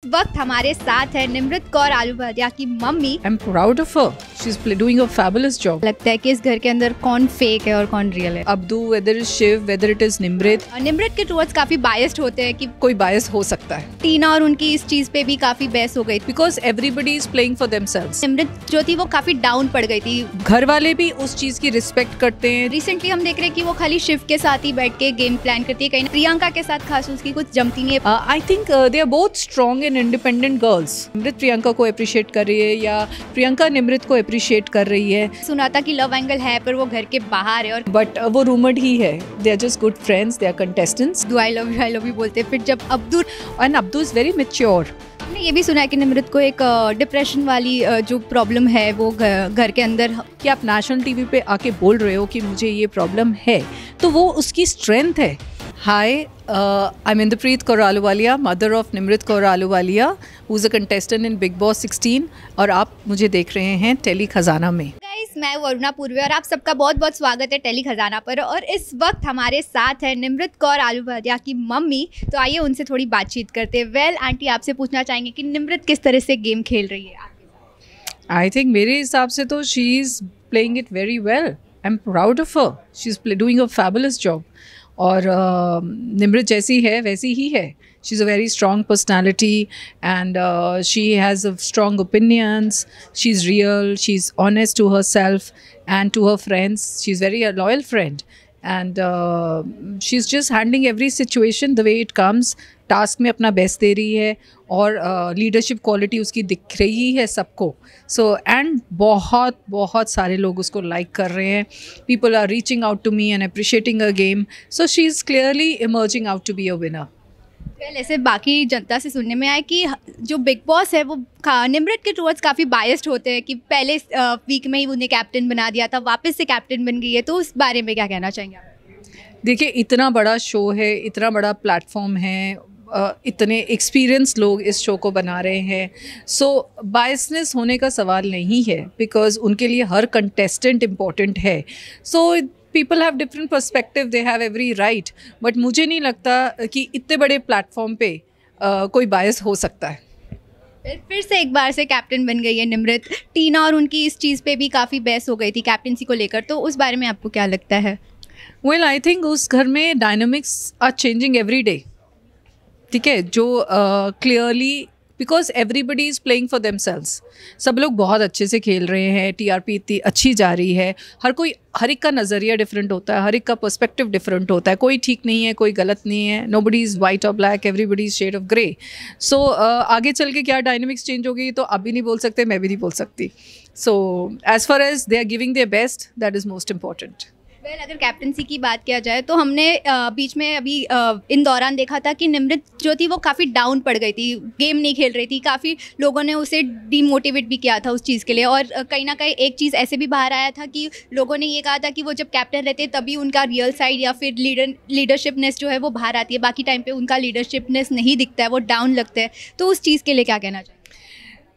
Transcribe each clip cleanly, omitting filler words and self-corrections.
वक्त हमारे साथ है निमृत कौर आलूवालिया की mummy. I'm proud of her. She's doing a fabulous job. लगता है कि इस घर के अंदर कौन फेक है और कौन रियल है। Abdu, whether it's Shiv, whether it is Nimrit, Nimrit के टूवर्ड्स काफी बायस्ड होते हैं कि कोई बायस हो सकता है टीना और उनकी इस चीज पे भी काफी बहस हो गई थी। because everybody is playing for themselves. Nimrit जो थी वो काफी डाउन पड़ गई थी। घर वाले भी उस चीज की रिस्पेक्ट करते हैं। रिसेंटली हम देख रहे हैं कि वो खाली शिव के साथ ही बैठ के गेम प्लान करती है, कहीं प्रियंका के साथ खास उसकी कुछ जमती नहीं है। I think they are both strong and independent girls. Nimrit Priyanka को अप्रिशिएट कर रही है या प्रियंका निमृत को अप्रिशिएट कर रही है। सुना था कि लव एंगल है पर वो घर के बाहर है और बट वो रूमर्ड ही है। They are just good friends. They are contestants. I love you बोलते हैं। फिर जब Abdul And Abdu is very mature. हमने ये भी सुना है कि निमृत को एक डिप्रेशन वाली जो प्रॉब्लम है वो घर के अंदर कि आप नेशनल टीवी पे आके बोल रहे हो कि मुझे ये प्रॉब्लम है, तो वो उसकी स्ट्रेंथ है। Hi, I am Inderpreet Kaur Ahluwalia, mother of Nimrit Kaur Ahluwalia, who is a contestant in Bigg Boss 16, और आप मुझे देख रहे हैं टेली खजाना में। गाइस, मैं वरुणा पूर्वे और आप सबका बहुत बहुत स्वागत है टेली खजाना पर। और इस वक्त हमारे साथ है निमृत कौर आलूवालिया की मम्मी, तो आइए उनसे थोड़ी बातचीत करते हैं। वेल आंटी, आपसे पूछना चाहेंगे कि निमृत किस तरह से गेम खेल रही है आपके साथ? आई थिंक मेरे हिसाब से तो she is playing it very well. I am proud of her. She is doing a fabulous job. और निमृत जैसी है वैसी ही है। She is a very strong personality and she has a strong opinions. She is real, she is honest to herself and to her friends. She is very a loyal friend and she is just handling every situation the way it comes. Task में अपना best दे रही है और leadership quality उसकी दिख रही है सबको। सो एंड बहुत बहुत सारे लोग उसको लाइक कर रहे हैं। People are reaching out to me and appreciating a game. So she is clearly emerging out to be a winner. Well ऐसे बाकी जनता से सुनने में आया कि जो बिग बॉस है वो निमृत के टूवर्ड्स काफ़ी बायस्ड होते हैं कि पहले वीक में ही उन्हें कैप्टन बना दिया था, वापस से कैप्टन बन गई है, तो उस बारे में क्या कहना चाहेंगे आप? देखिए, इतना बड़ा शो है, इतना बड़ा प्लेटफॉर्म है, इतने एक्सपीरियंस लोग इस शो को बना रहे हैं। सो बायसनेस होने का सवाल नहीं है बिकॉज उनके लिए हर कंटेस्टेंट इम्पॉर्टेंट है। So people have different perspective, they have every right, but मुझे नहीं लगता कि इतने बड़े प्लेटफॉर्म पे कोई बायस हो सकता है। फिर से एक बार से कैप्टन बन गई है निमृत। टीना और उनकी इस चीज़ पे भी काफ़ी बहस हो गई थी कैप्टनसी को लेकर, तो उस बारे में आपको क्या लगता है? वेल आई थिंक उस घर में dynamics are changing every day. ठीक है, जो clearly because everybody is playing for themselves. सब लोग बहुत अच्छे से खेल रहे हैं, टीआरपी इतनी अच्छी जा रही है। हर एक का नज़रिया डिफरेंट होता है, हर एक का पर्सपेक्टिव डिफरेंट होता है। कोई ठीक नहीं है, कोई गलत नहीं है। नोबडी इज़ वाइट और black, everybody is shade of grey. So आगे चल के क्या डायनेमिक्स चेंज होगी तो आप भी नहीं बोल सकते, मैं भी नहीं बोल सकती। So as far as they are giving their best, that is most important. Well अगर कैप्टनसी की बात किया जाए तो हमने बीच में अभी इन दौरान देखा था कि निमृत जो थी वो काफ़ी डाउन पड़ गई थी, गेम नहीं खेल रही थी। काफ़ी लोगों ने उसे डीमोटिवेट भी किया था उस चीज़ के लिए। और कहीं ना कहीं एक चीज़ ऐसे भी बाहर आया था कि लोगों ने ये कहा था कि वो जब कैप्टन रहते तभी उनका रियल साइड या फिर लीडरशिपनेस जो है वो बाहर आती है, बाकी टाइम पे उनका लीडरशिपनेस नहीं दिखता है, वो डाउन लगता है। तो उस चीज़ के लिए क्या कहना चाहिए?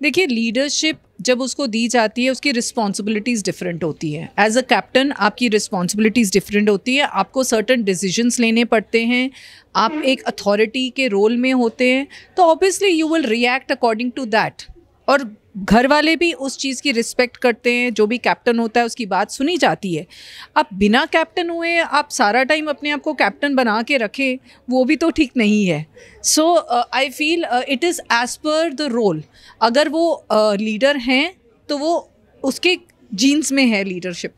देखिए, लीडरशिप जब उसको दी जाती है उसकी रिस्पॉन्सिबिलिटीज़ डिफरेंट होती हैं। एज अ कैप्टन आपकी रिस्पॉन्सिबिलिटीज़ डिफरेंट होती है। आपको सर्टन डिसीजंस लेने पड़ते हैं, आप एक अथॉरिटी के रोल में होते हैं, तो obviously you will react according to that. और घर वाले भी उस चीज़ की रिस्पेक्ट करते हैं, जो भी कैप्टन होता है उसकी बात सुनी जाती है। आप बिना कैप्टन हुए आप सारा टाइम अपने आप को कैप्टन बना के रखें, वो भी तो ठीक नहीं है। So I feel it is as per the role. अगर वो लीडर हैं तो वो उसके जीन्स में है leadership.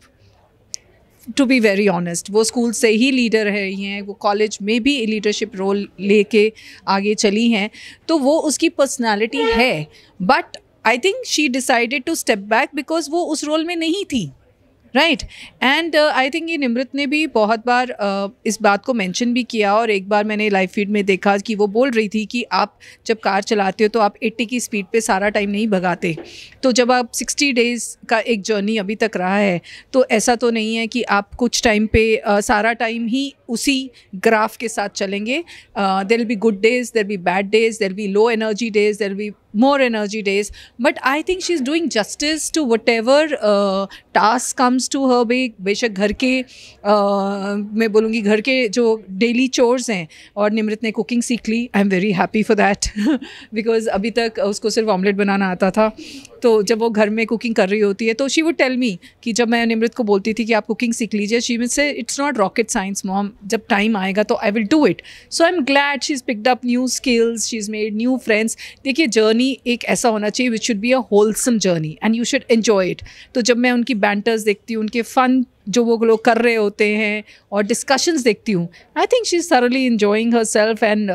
To be very honest, वो स्कूल से ही लीडर रही हैं, वो कॉलेज में भी लीडरशिप रोल लेके आगे चली हैं, तो वो उसकी पर्सनालिटी है। But I think she decided to step back because वो उस रोल में नहीं थी, राइट। एंड आई थिंक ये निमृत ने भी बहुत बार इस बात को मेंशन भी किया। और एक बार मैंने लाइव फीड में देखा कि वो बोल रही थी कि आप जब कार चलाते हो तो आप 80 की स्पीड पे सारा टाइम नहीं भगाते। तो जब आप 60 डेज़ का एक जर्नी अभी तक रहा है तो ऐसा तो नहीं है कि आप कुछ टाइम पे सारा टाइम ही उसी ग्राफ के साथ चलेंगे। There will be good days, there will be bad days, there will be low energy days, there will be more energy days, but I think she's doing justice to whatever task comes to her. बेशक घर के मैं बोलूँगी घर के जो daily chores हैं, और निमृत ने कुकिंग सीख ली. I am very happy for that because अभी तक उसको सिर्फ ऑमलेट बनाना आता था. तो जब वो घर में कुकिंग कर रही होती है तो शी वुड टेल मी कि जब मैं निमृत को बोलती थी कि आप कुकिंग सीख लीजिए, she would say it's not rocket science mom, जब टाइम आएगा तो I will do it. So I am glad she is picked up new skills, she is made new friends. देखिए जर्नी एक ऐसा होना चाहिए which should be a wholesome journey and you should enjoy it. तो जब मैं उनकी banters देखती हूँ, उनके फ़न जो वो लोग कर रहे होते हैं और डिस्कशंस देखती हूँ, आई think she is thoroughly enjoying her self and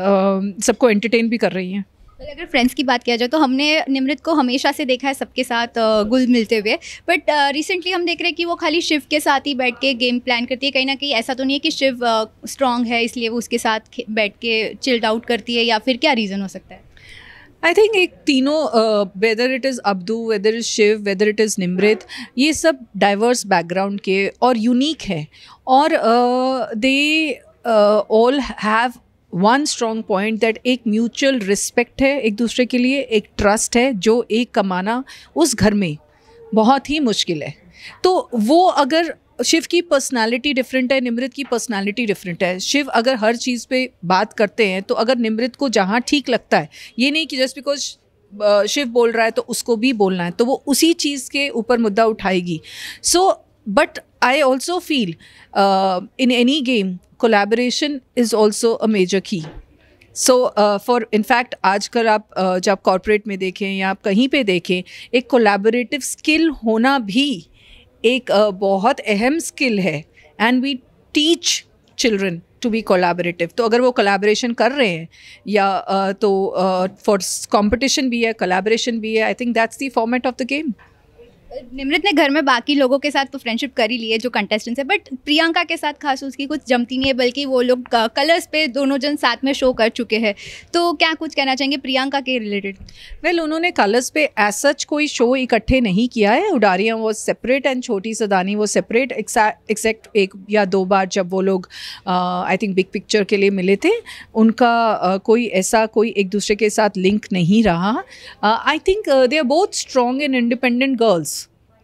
सबको एंटरटेन भी कर रही हैं. अगर फ्रेंड्स की बात किया जाए तो हमने निमृत को हमेशा से देखा है सबके साथ गुल मिलते हुए, बट रिसेंटली हम देख रहे हैं कि वो खाली शिव के साथ ही बैठ के गेम प्लान करती है. कहीं ना कहीं ऐसा तो नहीं है कि शिव स्ट्रांग है इसलिए वो उसके साथ बैठ के चिल्ड आउट करती है, या फिर क्या रीज़न हो सकता है? आई थिंक एक तीनों whether it is Abdu, whether is Shiv, whether it is Nimrit, ये सब डाइवर्स बैकग्राउंड के और यूनिक है, और they all have one strong point that एक म्यूचुअल रिस्पेक्ट है एक दूसरे के लिए, एक ट्रस्ट है जो एक कमाना उस घर में बहुत ही मुश्किल है. तो वो अगर शिव की पर्सनालिटी डिफरेंट है, निमृत की पर्सनालिटी डिफरेंट है. शिव अगर हर चीज़ पे बात करते हैं तो अगर निमृत को जहाँ ठीक लगता है, ये नहीं कि जस्ट बिकॉज शिव बोल रहा है तो उसको भी बोलना है, तो वो उसी चीज़ के ऊपर मुद्दा उठाएगी. So but I also feel in any game collaboration is also a major key. So for in fact आजकल आप जब कॉर्पोरेट में देखें या आप कहीं पे देखें, एक कोलैबोरेटिव स्किल होना भी एक बहुत अहम स्किल है, and we teach children to be collaborative. तो अगर वो कोलैबोरेशन कर रहे हैं या तो फॉर कंपटीशन भी है, कोलैबोरेशन भी है, I think that's the format of the game. Nimrit ने घर में बाकी लोगों के साथ तो फ्रेंडशिप कर ही ली है जो कंटेस्टेंट्स है, बट प्रियंका के साथ खास उसकी कुछ जमती नहीं है, बल्कि वो लोग कलर्स पे दोनों जन साथ में शो कर चुके हैं. तो क्या कुछ कहना चाहेंगे प्रियंका के रिलेटेड? वेल उन्होंने कलर्स पे एज सच कोई शो इकट्ठे नहीं किया है. उडारियाँ वो सेपरेट एंड छोटी सदानी वो सेपरेट, एक्सेप्ट एक या दो बार जब वो लोग आई थिंक बिग पिक्चर के लिए मिले थे, उनका कोई ऐसा कोई एक दूसरे के साथ लिंक नहीं रहा. I think they are both strong and independent girls,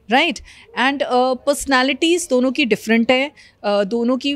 right, and personalities दोनों की डिफरेंट है, दोनों की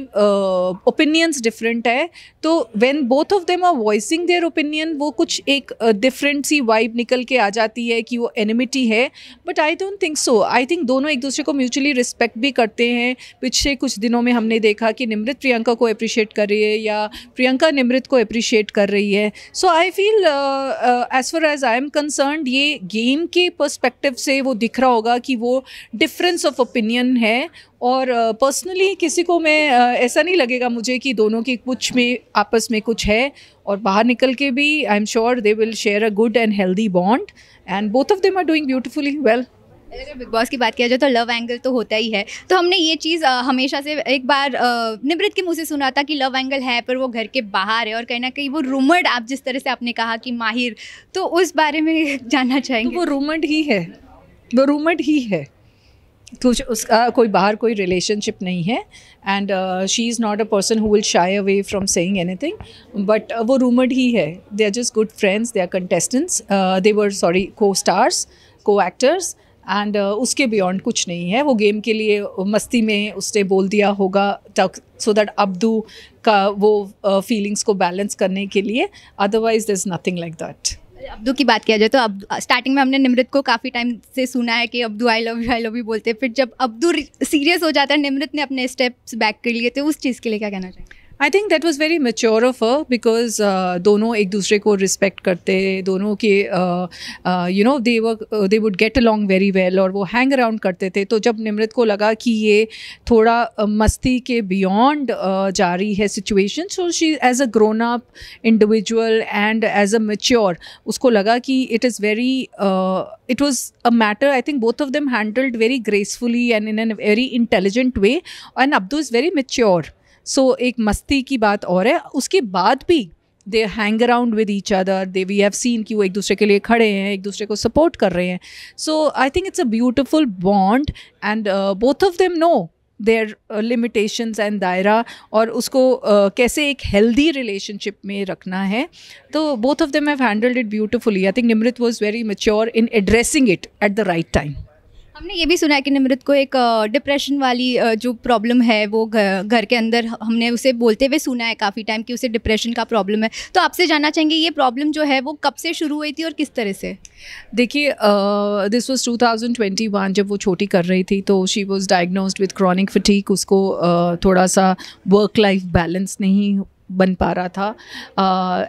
ओपिनियंस डिफरेंट है. तो when both of them are voicing their opinion, वो कुछ एक डिफरेंट सी वाइब निकल के आ जाती है कि वो एनिमिटी है. But I don't think so. I think दोनों एक दूसरे को म्यूचुअली रिस्पेक्ट भी करते हैं. पिछले कुछ दिनों में हमने देखा कि निमृत प्रियंका को अप्रिशिएट कर रही है या प्रियंका निमृत को अप्रिशिएट कर रही है. So I feel as far as I am concerned, ये गेम के पर्सपेक्टिव से वो दिख रहा होगा कि वो डिफरेंस ऑफ ओपिनियन है. और पर्सनली किसी को मैं ऐसा नहीं लगेगा मुझे कि दोनों की कुछ में आपस में कुछ है, और बाहर निकल के भी I am sure they will share a good and healthy bond, and both of them are doing beautifully well. अगर बिग बॉस की बात किया जाए तो लव एंगल तो होता ही है. तो हमने ये चीज़ हमेशा से एक बार निमृत के मुँह से सुना था कि लव एंगल है पर वो घर के बाहर है, और कहीं ना कहीं वो रूमर्ड, आप जिस तरह से आपने कहा कि माहिर, तो उस बारे में जानना चाहेंगे. तो वो रूमर्ड ही है, वो रूमर्ड ही है, कुछ उसका कोई बाहर कोई रिलेशनशिप नहीं है. And she is not a person who will shy away from saying anything, but वो रूमर्ड ही है. They are just good friends, they are contestants, they were co stars, को एक्टर्स, एंड उसके बियॉन्ड कुछ नहीं है. वो गेम के लिए मस्ती में उसने बोल दिया होगा सो दैट अब्दू का वो फीलिंग्स को बैलेंस करने के लिए, otherwise there is nothing like that. Abdu की बात किया जाए तो अब स्टार्टिंग में हमने निमृत को काफ़ी टाइम से सुना है कि अब्दू आई लव यू बोलते हैं. फिर जब अब्दू सीरियस हो जाता है, निमृत ने अपने स्टेप्स बैक कर लिए, तो उस चीज़ के लिए क्या कहना चाहिए? I think that was very mature of her, because दोनों एक दूसरे को रिस्पेक्ट करते, दोनों के you know they would get along very well, और वो हैंग अराउंड करते थे. तो जब निमृत को लगा कि ये थोड़ा मस्ती के बियॉन्ड जा रही है situation, so she as a grown up individual and as a mature, उसको लगा कि it is very it was a matter, I think both of them handled very gracefully and in a very intelligent way, and Abdu is very mature. So एक मस्ती की बात और है, उसके बाद भी they hang around with each other, we have seen कि वो एक दूसरे के लिए खड़े हैं, एक दूसरे को support कर रहे हैं. So I think it's a beautiful bond, and both of them know there limitations and दायरा, और उसको कैसे एक हेल्दी रिलेशनशिप में रखना है. तो both of them have handled it beautifully. I think Nimrit was very mature in addressing it at the right time. हमने ये भी सुना है कि निमृत को एक डिप्रेशन वाली जो प्रॉब्लम है वो घर के अंदर हमने उसे बोलते हुए सुना है काफ़ी टाइम कि उसे डिप्रेशन का प्रॉब्लम है. तो आपसे जानना चाहेंगे ये प्रॉब्लम जो है वो कब से शुरू हुई थी और किस तरह से? देखिए, दिस वाज 2021 जब वो छोटी कर रही थी, तो she was diagnosed with chronic fatigue. उसको थोड़ा सा वर्क लाइफ बैलेंस नहीं बन पा रहा था,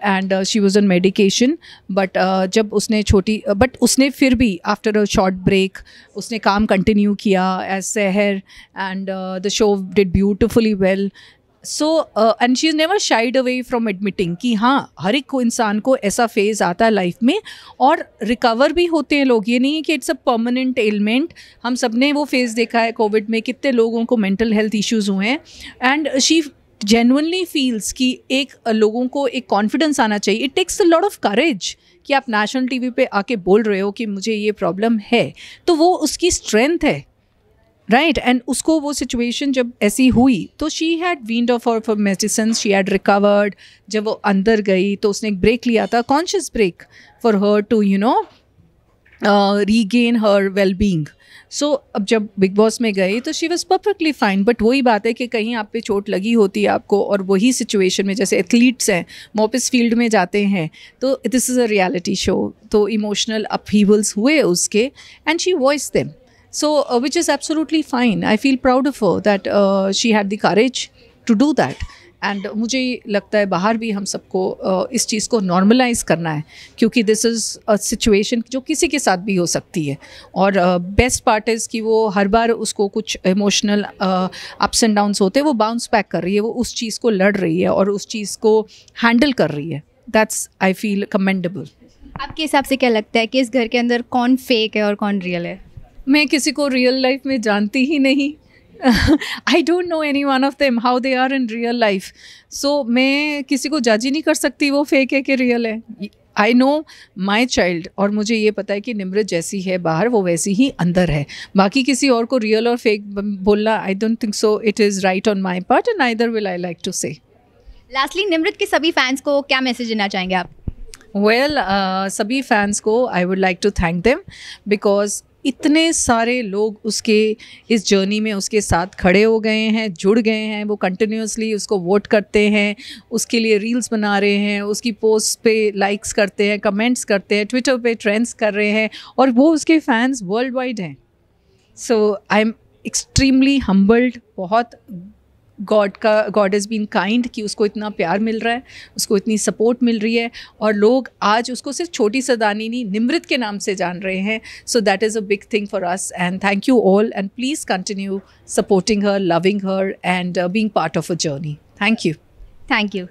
and she was on medication. But जब उसने बट उसने फिर भी आफ्टर अ शॉर्ट ब्रेक उसने काम कंटिन्यू किया एज सहर, and the show did beautifully well. So and she is never shied away from admitting कि हाँ, हर एक को इंसान को ऐसा फेज़ आता है लाइफ में, और रिकवर भी होते हैं लोग. ये नहीं है कि इट्स अ परमानेंट एलिमेंट. हम सब ने वो फेज़ देखा है कोविड में, कितने लोगों को मेंटल हेल्थ इश्यूज़ हुए हैं. एंड शी genuinely feels कि एक लोगों को एक कॉन्फिडेंस आना चाहिए. It takes a lot of courage कि आप नेशनल टीवी पे आके बोल रहे हो कि मुझे ये प्रॉब्लम है, तो वो उसकी स्ट्रेंथ है, राइट. एंड उसको वो सिचुएशन जब ऐसी हुई तो she had weaned off for medicine, she had recovered. जब वो अंदर गई तो उसने एक ब्रेक लिया था, conscious break, for her to regain her well being. So अब जब बिग बॉस में गई तो she was perfectly fine. But वही बात है कि कहीं आप पे चोट लगी होती है आपको, और वही सिचुएशन में जैसे एथलीट्स हैं मोपिस फील्ड में जाते हैं, तो this is a reality show, तो इमोशनल अपहीवल्स हुए उसके, and she voice them. So which is absolutely fine. I feel proud of her that she had the courage to do that. And मुझे लगता है बाहर भी हम सबको इस चीज़ को नॉर्मलाइज करना है, क्योंकि दिस इज़ अ सिचुएशन जो किसी के साथ भी हो सकती है. और बेस्ट पार्ट इज़ कि वो हर बार उसको कुछ इमोशनल अप्स एंड डाउन्स होते हैं, वो बाउंस बैक कर रही है, वो उस चीज़ को लड़ रही है और उस चीज़ को हैंडल कर रही है. That's I feel commendable. आपके हिसाब से क्या लगता है कि इस घर के अंदर कौन फेक है और कौन रियल है? मैं किसी को रियल लाइफ में जानती ही नहीं. I don't know any one of them how they are in real life. So मैं किसी को जज ही नहीं कर सकती वो फेक है कि रियल है. I know my child, और मुझे ये पता है कि निमृत जैसी है बाहर वो वैसी ही अंदर है. बाकी किसी और को रियल और फेक बोलना, I don't think so it is right on my part, and neither will I like to say. Lastly Nimrit के सभी फैंस को क्या मैसेज देना चाहेंगे आप? Well, सभी फैंस को I would like to thank them, because इतने सारे लोग उसके इस जर्नी में उसके साथ खड़े हो गए हैं, जुड़ गए हैं. वो कंटिन्यूसली उसको वोट करते हैं, उसके लिए रील्स बना रहे हैं, उसकी पोस्ट पे लाइक्स करते हैं, कमेंट्स करते हैं, ट्विटर पे ट्रेंड्स कर रहे हैं, और वो उसके फैंस वर्ल्ड वाइड हैं. सो आई एम एक्सट्रीमली हम्बल्ड. बहुत गॉड हैज़ बीन काइंड कि उसको इतना प्यार मिल रहा है, उसको इतनी सपोर्ट मिल रही है, और लोग आज उसको सिर्फ छोटी सदानी नहीं निमृत के नाम से जान रहे हैं. So that is a big thing for us, and thank you all, and please continue supporting her, loving her, and being part of a journey. Thank you. Thank you.